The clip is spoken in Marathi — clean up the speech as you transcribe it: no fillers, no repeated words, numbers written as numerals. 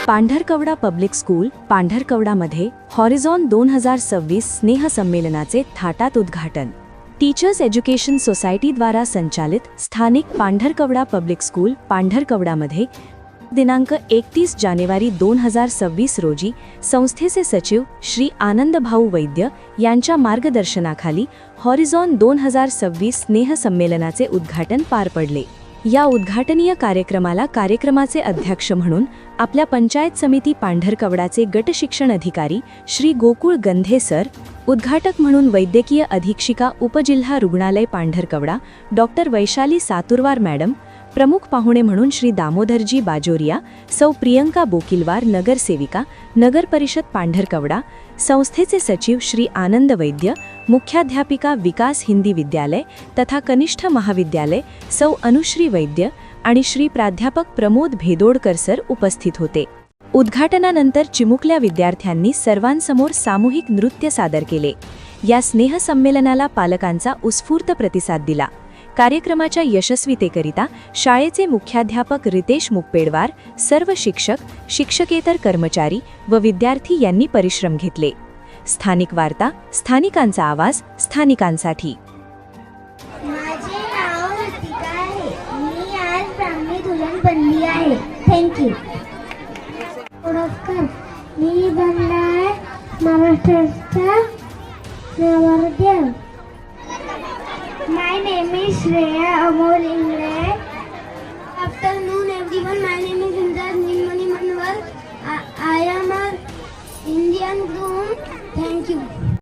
पांढरकवडा पब्लिक स्कूल पांढरकवडामध्ये हॉरिझॉन 2026 स्नेहसंमेलनाचे थाटात उद्घाटन। टीचर्स एज्युकेशन सोसायटीद्वारा संचालित स्थानिक पांढरकवडा पब्लिक स्कूल पांढरकवडामध्ये दिनांक 31 जानेवारी 2026 रोजी संस्थेचे सचिव श्री आनंदभाऊ वैद्य यांच्या मार्गदर्शनाखाली हॉरिझॉन 2026 स्नेहसंमेलनाचे उद्घाटन पार पडले। या उद्घाटनीय कार्यक्रमाला कार्यक्रमाचे अध्यक्ष म्हणून आपल्या पंचायत समिती पांढरकवडाचे गट शिक्षण अधिकारी श्री गोकुळ गंधे सर, उद्घाटक म्हणून वैद्यकीय अधीक्षिका उपजिल्हा रुग्णालय पांढरकवडा डॉक्टर वैशाली सातुरवार मॅडम, प्रमुख पाहुणे म्हणून श्री दामोदरजी बाजोरिया, सौ प्रियंका बोकिलवार नगरसेविका, नगर परिषद पांढरकवडा, संस्थेचे सचिव श्री आनंद वैद्य, मुख्याध्यापिका विकास हिंदी विद्यालय तथा कनिष्ठ महाविद्यालय सौ अनुश्री वैद्य आणि श्री प्राध्यापक प्रमोद भेदोडकर सर उपस्थित होते। उद्घाटनानंतर चिमुकल्या विद्यार्थ्यांनी सर्वांसमोर सामूहिक नृत्य सादर केले। या स्नेहसंमेलनाला पालकांचा उत्स्फूर्त प्रतिसाद दिला। कार्यक्रमाच्या यशस्वीतेकरिता शाळेचे मुख्याध्यापक रितेश मुकपेडवार, सर्व शिक्षक, शिक्षकेतर कर्मचारी व विद्यार्थी यांनी परिश्रम घेतले। स्थानिक वार्ता, स्थानिकांचा आवाज, स्थानिकांसाठी। माझे नाव ऋतिका आहे। मी आज ब्राह्मणी दुल्हन बनली आहे। थँक्यू। नमस्कार, मी बनला आहे महाराष्ट्राचा